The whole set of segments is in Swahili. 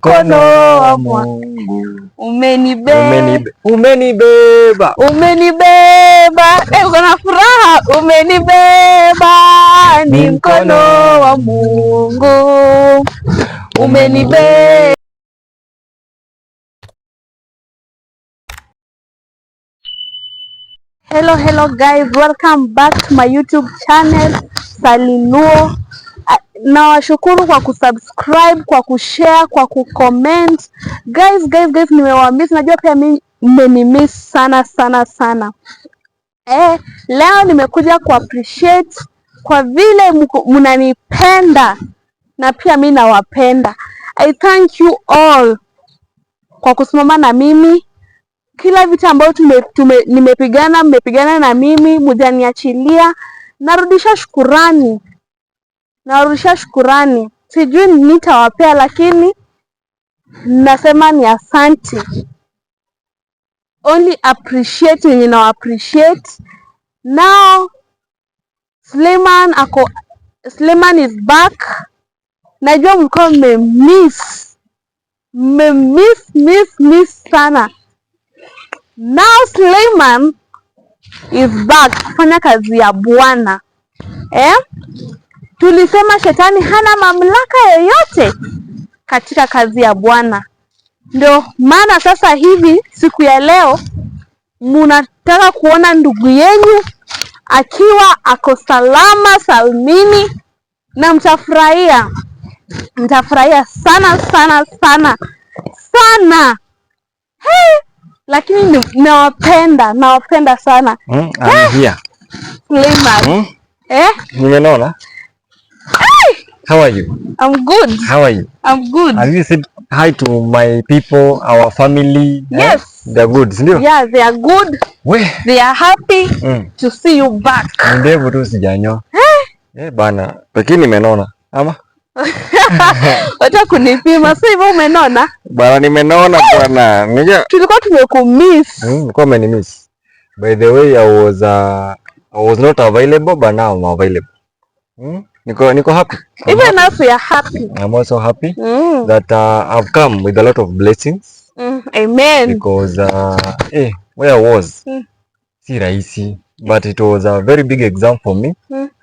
mkono wa Mungu umenibeba, uko na furaha, umenibeba, ni mkono wa Mungu umenibeba. Hello guys, welcome back to my YouTube channel Sally Luo. Nawashukuru kwa kusubscribe, kwa kushare, kwa kucomment. Guys, nimewamiss. Najua pia mimi mmenimiss sana. Leo nimekuja ku appreciate kwa vile mnanipenda na pia mimi nawapenda. I thank you all kwa kusimama na mimi. Kila vita ambayo mmepigana na mimi, mjaniachilia. Narudisha shukurani. Sijui nitawapea, lakini nasema ni asante. Only appreciate when you appreciate. Now Suleiman is back. Najua mlikuwa mmemiss sana. Now Suleiman is back kufanya kazi ya Bwana. Tulisema shetani hana mamlaka yoyote katika kazi ya Bwana. Ndio maana sasa hivi siku ya leo munataka kuona ndugu yenu akiwa ako salama salmini, na mtafurahia sana. Lakini nawapenda sana. I'm here. Suleiman. Nimeona. How are you? I'm good. How are you? I'm good. Have you said hi to my people, our family? Yes. They're good, sindio? Yeah, they are good. They are happy to see you back. Ndevu tu sijanyoa. Bana, lakini nimenona. Ama? Wacha kunipima, sasa hivyo umenona? Bana, nimenona bwana. Tulikuwa tumekumiss. Nilikuwa umenimiss. By the way, I was not available, but now I'm available. Niko happy. Even if we are happy. I'm also happy that I've come with a lot of blessings. Amen. Because where I was, si rahisi, but it was a very big exam for me,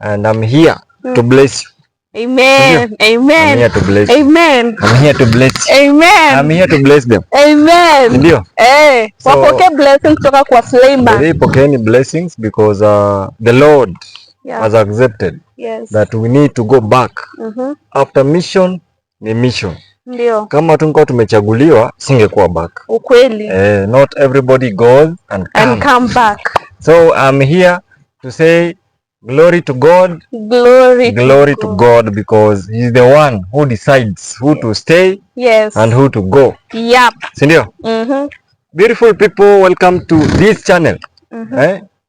and I'm here to bless you. Amen. Amen. I'm here to bless you. Amen. I'm here to bless you. Amen. I'm here to bless them. Amen. Ndio. Wapoke blessings kutoka kwa Suleiman. They pokeeni blessings because the Lord has accepted that we need to go back. After mission ni mission. Ndio. Kama tungekuwa tumechaguliwa singekuwa back. Ukweli. Not everybody goes and come back. So I'm here to say glory to God. Glory to God, because He's the one who decides who to stay and who to go. Yep. Sindio? Beautiful people, welcome to this channel.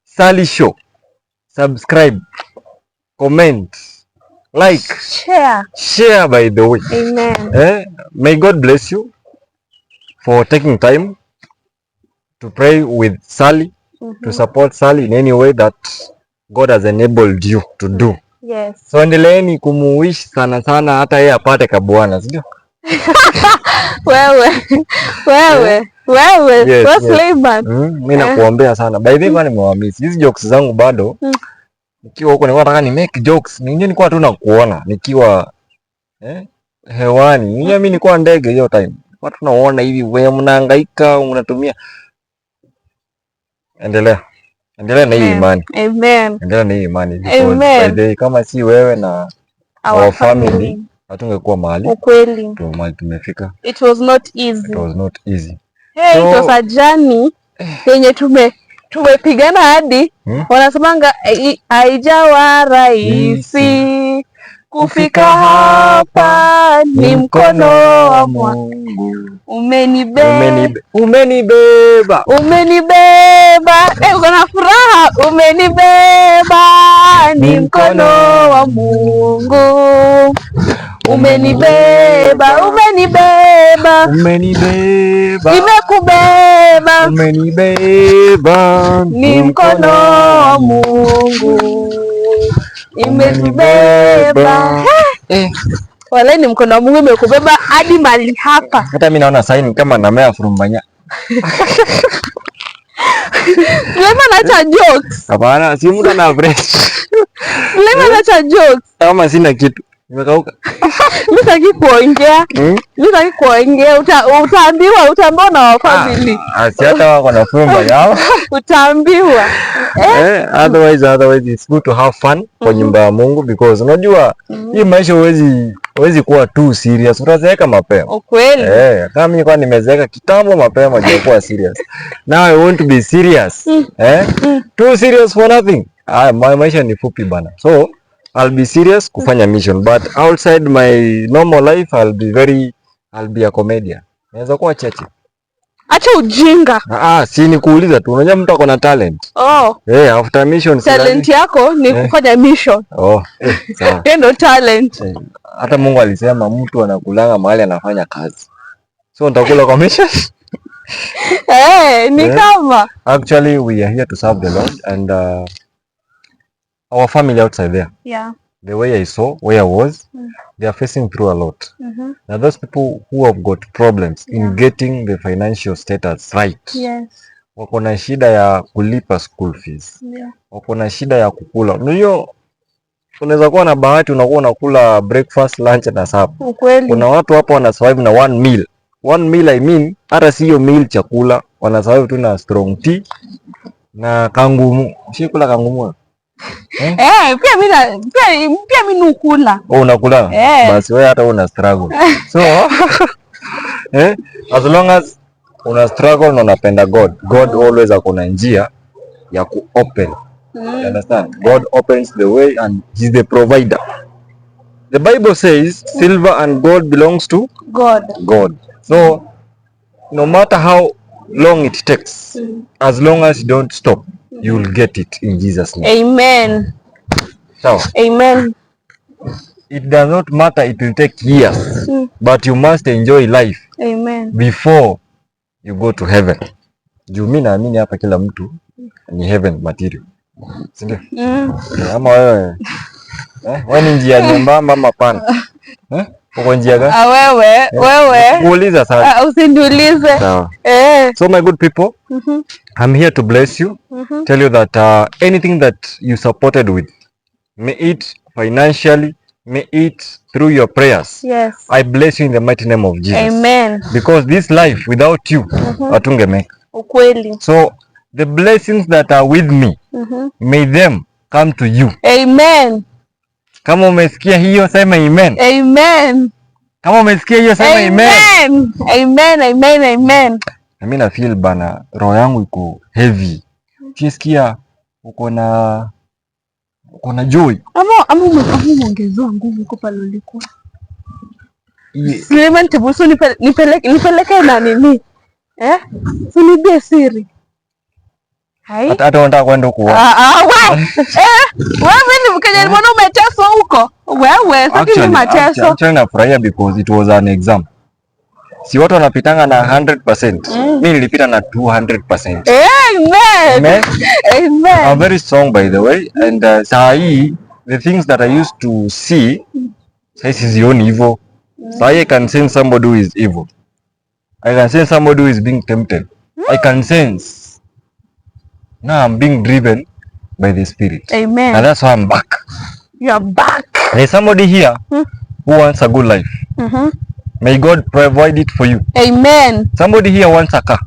Sally Show. Subscribe, comment, like, share by the way. Amen. May God bless you for taking time to pray with Sally, to support Sally in any way that God has enabled you to do. Yes. So endeleeni kumuwish sana hata yeye apate kabwana, sio? Wewe Suleiman. Mimi nakuombea sana. By the way, nimewamiss. Hizi jokes zangu bado. Nikiwa huko nataka ni make jokes. Nilikuwa tu nakuona nikiwa hewani. Mimi nilikuwa ndege hiyo time. Watu tunaona hivi wewe mnahangaika, unatumia. Endelea na hii imani. Amen. Endelea na hii imani. By the way, kama si wewe na our family hatungekuwa mahali. Ukweli. Tumefika. It was not easy. So, it was a journey yenye tumepigana hadi wanasemanga haijawa rahisi kufika hapa, ni mkono wa Mungu umenibeba. Uko na furaha, umenibeba, ni mkono wa Mungu umenibeba. Imekubeba. Ni mkono wa Mungu imetubeba. Wala ni mkono wa Mungu umekubeba hadi mali hapa. Hata mimi naona sign kama namea furumbanya. Lema nacha jokes. Hapana, si mtu ana break. Lema nacha jokes. Kama sina kitu. Nimekauka. Mimi sitaki kuongea. Mimi sitaki kuongea. Utaambiwa na wafadhili. Si hata wako na fumba yao. Utaambiwa. Otherwise it's good to have fun kwa nyumba ya Mungu because unajua hii maisha huwezi kuwa too serious. Utazeeka mapema. Ukweli. Kama mimi kwa nimezeeka kitambo mapema ndio kuwa serious. Now I want to be serious. Too serious for nothing. Maisha ni fupi bana. So I'll be serious kufanya mission, but outside my normal life I'll be a comedian. Naweza kuwa chachi. Acha ujinga. Si ni kuuliza tu. Unajua mtu ako na talent. After mission talent yako ni kufanya mission. Sawa. Ndio talent. Hata Mungu alisema mtu anakulanga mahali anafanya kazi. So nitakula kwa mission. Ni kama. Actually we are here to serve the Lord and our family outside there. Yeah. The way I saw where I was, they are facing through a lot. Now those people who have got problems in getting the financial status right. Yes. Wako na shida ya kulipa school fees. Yeah. Wako na shida ya kukula. Unajua unaweza kuwa na bahati unakuwa unakula breakfast, lunch na supper. Ukweli. Kuna watu hapa wana survive na one meal. One meal I mean hata sio meal chakula, wana survive tu na strong tea na kangumu. Ushikula kangumu? Pia mimi nukula. Unakula? Basi wewe hata una struggle. So as long as una struggle na unapenda God always akona njia ya ku-open. You understand? God opens the way and he's the provider. The Bible says silver and gold belongs to God. So no matter how long it takes, as long as you don't stop, you will get it in Jesus' name. Amen. So, amen. It does not matter, it will take years, but you must enjoy life. Amen. Before you go to heaven. Juu mimi naamini hapa kila mtu ni heaven material. Sindio? Ama wewe ni njia nyembamba ama pana? Uko njia gani? Wewe. Kuuliza sasa. Usiniulize. So my good people, I'm here to bless you. Tell you that anything that you supported with, may it financially, may it through your prayers. Yes. I bless you in the mighty name of Jesus. Amen. Because this life without you, hatungemeka. Ukweli. So the blessings that are with me, may them come to you. Amen. Kama umesikia hiyo sema amen. Amen. Kama umesikia hiyo sema amen. Amen. Amen. Amen. Na mimi na feel bana roho yangu iko heavy. Ukisikia uko na joy. Ama umeongezewa nguvu kwa pale ulikuwa. Suleiman Tibusu nipeleke na nini? Unibie siri. Hata unataka kwenda huko. Wewe mimi mkenya nimeona umeteswa huko. Wewe sasa ni mateso. Actually nafurahia because it was an exam. Si watu wanapitanga na 100%. Mimi nilipita na 200%. Amen. Amen. I'm very strong by the way and the things that I used to see is your evil. I can sense somebody who is evil. I can sense somebody who is being tempted. I can sense. Now I'm being driven by the Spirit. Amen. And that's why I'm back. You are back. There's somebody here who wants a good life. May God provide it for you. Amen. Somebody here wants a car.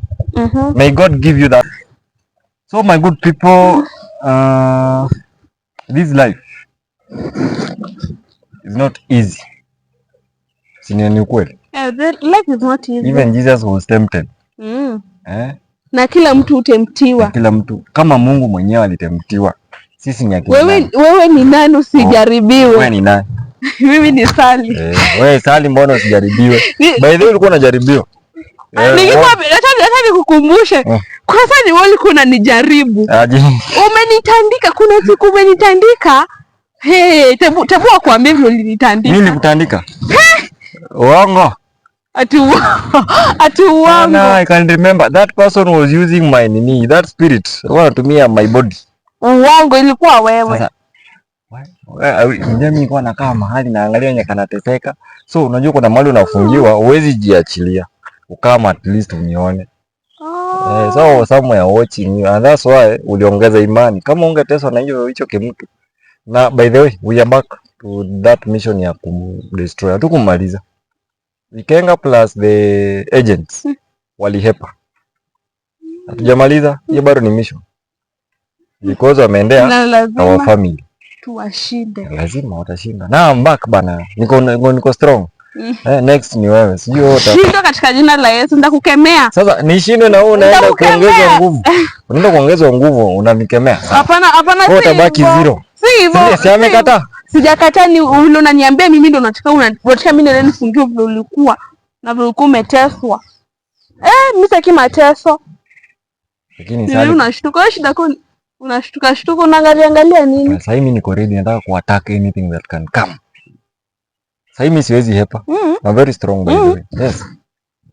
May God give you that. So my good people, this life is not easy. Ni ukweli. Life is not easy. Even Jesus was tempted. Na kila mtu utemtiwa. Kila mtu. Kama Mungu mwenyewe alitemtiwa. Sisi ni akina. Wewe ni nani usijaribiwe? Wewe ni nani? Mimi ni Sali. Wewe Sali mbona usijaribiwe? By the way ulikuwa unajaribiwa. Nataka nikukumbushe. Kwa nini wewe ulikuwa unanijaribu? Umenitandika, kuna siku umenitandika. Tebu akwambie vile ulinitandika. Mimi nilikutandika? Uongo. Ati uongo. No, I can remember that person was using my nini, that spirit. Wanatumia my body. Uongo ilikuwa wewe. Mimi nilikuwa nakaa mahali naangalia yenye kanateseka. So unajua kuna mahali unafungiwa, huwezi jiachilia. Ukama at least unione. So somewhere watching you, and that's why uliongeza imani. Kama ungeteswa na hicho kimtu. Na by the way, we are back to that mission ya kumdestroy. Hatukumaliza. Ikenga plus the agents walihepa. Hatujamaliza, hiyo bado ni mission. Because wameendea our family. Tuwashinde. Lazima watashinda. Na I'm back bana. Niko strong. Next ni wewe. Sijui wewe shinda katika jina la Yesu, ndakukemea. Sasa nishinde na wewe unaenda kuongeza nguvu. Unaenda kuongeza nguvu, unanikemea. Hapana wewe utabaki zero. Si hivyo. Si amekataa. Sijakataa, ni unaniambia mimi ndo unataka mimi ndio nifungie vile ulikuwa na vile ulikuwa umeteswa. Mimi sitaki mateso. Lakini sasa unashtuka shida kwa unashtuka unaangalia nini? Sasa mimi niko ready, nataka kuattack anything that can come. Sasa mimi siwezi hepa. I'm very strong by the way. Yes.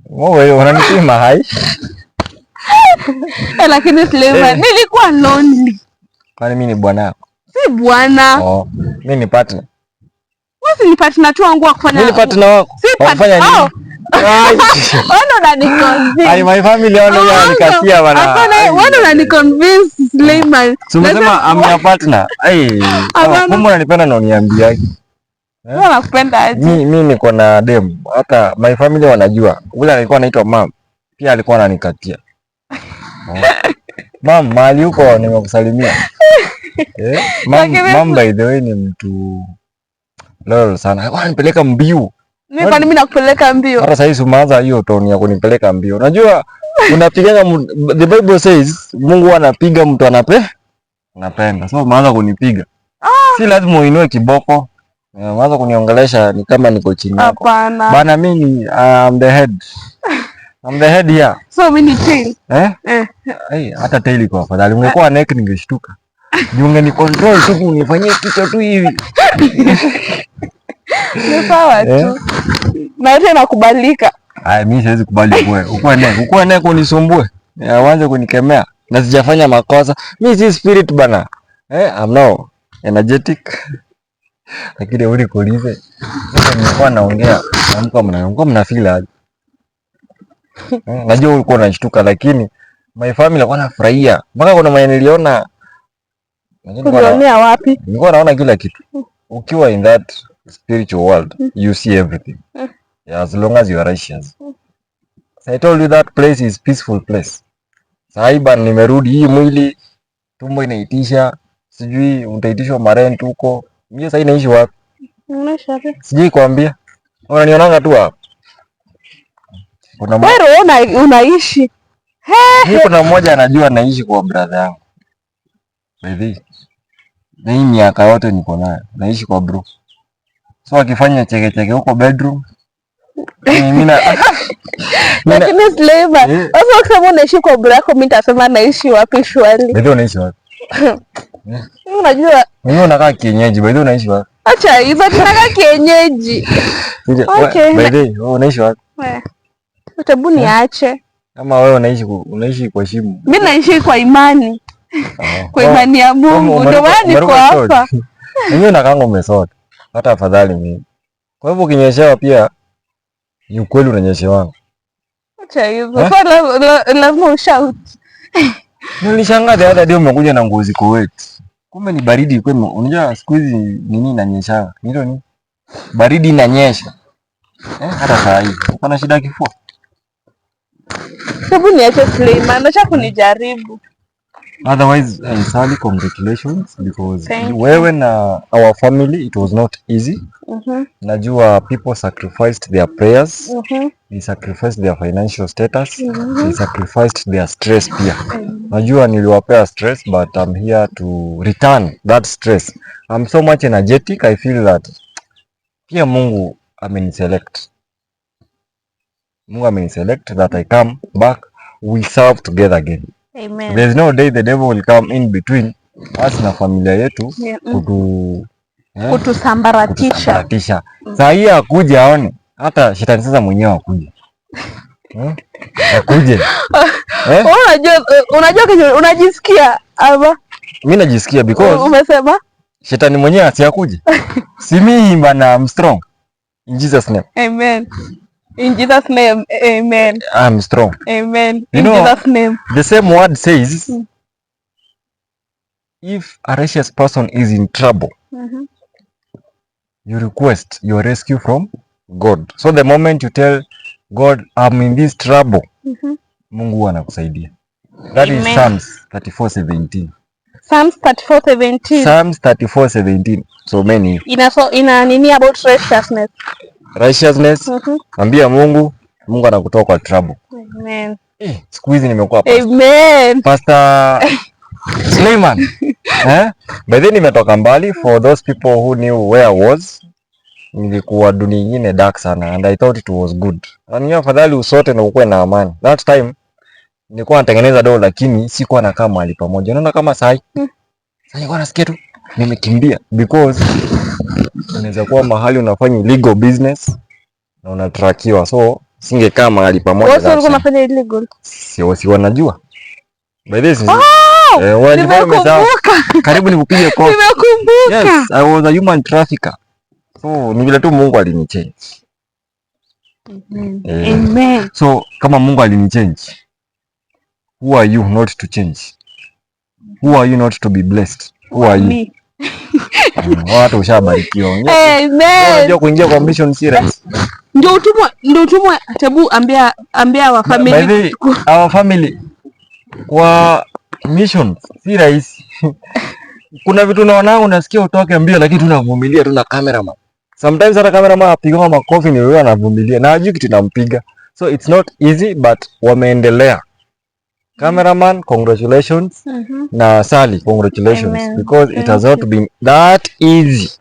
Wewe unanipima hai. Lakini Suleiman nilikuwa lonely. Kwani mimi ni bwana yako? Si bwana. Mimi ni partner. Wewe ni partner tu wangu wa kufanya. Mimi ni partner wako. Si partner nini? Wewe unaniconvince. Ai, my family wananikatia bana. Hapana, wewe unaniconvince Suleiman. Umesema I'm your partner. Kama unanipenda na uniambiaje? Wewe unakupenda aje? Mimi niko na dem. Hata my family wanajua. Ule alikuwa anaitwa Mam. Pia alikuwa ananikatia. Mam, mahali huko nimekusalimia. Mam by the way ni mtu lolo sana. Alikuwa ananipeleka mbio. Mimi kwani mimi nakupeleka mbio? Hata sasa umeanza hiyo tone ya kunipeleka mbio. Unajua unapigana, the Bible says Mungu anapiga mtu anapenda. So umeanza kunipiga. Si lazima uinue kiboko. Umeanza kuniongelesha ni kama niko chini yako. Hapana. Bana mimi I'm the head. I'm the head here. So mimi ni tail. Hata tail iko afadhali. Ungekuwa neck ningeshtuka. Ungeni control tu unifanyie kichwa tu hivi. Ni sawa tu. Na yote inakubalika. Mimi siwezi kubali wewe. Ukue neck unisumbue. Uanze kunikemea. Na sijafanya makosa. Mimi si spirit bana. I'm now energetic. Lakini wewe kuulize. Sasa nilikuwa naongea. Mna feel aje? Najua ulikuwa unashtuka lakini my family walikuwa wanafurahia. Mpaka kuna mwenye niliona. Ulionea wapi? Nilikuwa naona kila kitu. Ukiwa in that spiritual world, you see everything. As long as you are righteous. So I told you that place is peaceful place. Saiba nimerudi, hii mwili tumbo inaitisha, sijui utaitishwa marent huko. Mimi sasa naishi wapi? Unaishi wapi? Sijui kuambia. Unanionanga tu hapa. Wewe unaishi. Mimi kuna mmoja anajua naishi kwa brother yangu. Baby. Na hii miaka yote niko nayo. Naishi kwa bro. So akifanya cheke huko bedroom. Lakini Suleiman, sasa ukisema unaishi kwa bro yako, mimi nitasema naishi wapi shwali? Wewe unaishi wapi? Unajua mimi unakaa kienyeji, wewe unaishi wapi? Acha hizo tunakaa kienyeji. Okay. Wewe unaishi wapi? Utabu niache. Kama wewe unaishi kwa shimo. Mimi naishi kwa imani. Kwa imani ya Mungu. Ndio maana niko hapa. Mimi nakanga umesota. Hata afadhali mimi. Kwa hivyo ukinyeshewa pia ni ukweli unanyeshewa. Acha hizo. Kwa lazima ushout. Nilishangaa hata ndio umekuja na ngozi kwa wet. Kumbe ni baridi kweli. Unajua siku hizi nini inanyesha? Hilo ni baridi inanyesha. Hata saa hii uko na shida kifua. Hebu niache Suleiman, acha kunijaribu. Otherwise, Sally, congratulations because wewe na our family it was not easy. Najua people sacrificed their prayers, they sacrificed their financial status, they sacrificed their stress pia. Najua niliwapea stress but I'm here to return that stress. I'm so much energetic, I feel that pia Mungu ameniselect. Mungu ameniselect that I come back, we serve together again. Amen. There's no day the devil will come in between us na familia yetu kutusambaratisha. Saa hii akuje aone hata shetani sasa mwenyewe akuje. Akuje. Unajua unajisikia ama? Mimi najisikia because umesema Shetani mwenyewe asiakuje. Si mimi bana, I'm strong. In Jesus name. Amen. In Jesus name. Amen. I'm strong. Amen. You In know, Jesus name. The same word says, if a righteous person is in trouble, you request your rescue from God. So the moment you tell God, I'm in this trouble, Mungu anakusaidia. That is Psalms 34:17. Psalms 34:17. Psalms 34:17. So many. Ina nini about righteousness? Righteousness. Ambia Mungu, Mungu anakutoa kwa trouble. Amen. Siku hizi nimekuwa pastor. Amen. Pastor Suleiman. By then nimetoka mbali. For those people who knew where I was, nilikuwa dunia nyingine dark sana, and I thought it was good. And afadhali usote na ukue na amani. That time nilikuwa natengeneza dola, lakini sikuwa nakaa mahali pamoja. Unaona kama sasa nilikuwa nasikia tu nimekimbia, because unaweza kuwa mahali unafanya illegal business na unatrakiwa, so singekaa mahali pamoja. Wewe ulikuwa unafanya illegal? Si wanajua. By this karibu nikupige kofi. Nimekumbuka. Yes, I was a human trafficker. So ni vile tu Mungu alinichange. Amen. So kama Mungu alinichange, who are you not to change? Who are you not to be blessed? Who are you? Watu ushabarikiwa. Amen. Unajua kuingia kwa mission serious. Ndio utumwa tabu ambia wa family. Our family kwa mission si rahisi. Kuna vitu naona unasikia utoke mbio, lakini tunavumilia, tuna cameraman. Sometimes hata cameraman apiga makofi ni wewe anavumilia. Na hajui kitu nampiga. So it's not easy, but wameendelea. Cameraman, congratulations. Na Sally, congratulations. Amen. Because it has not been that easy.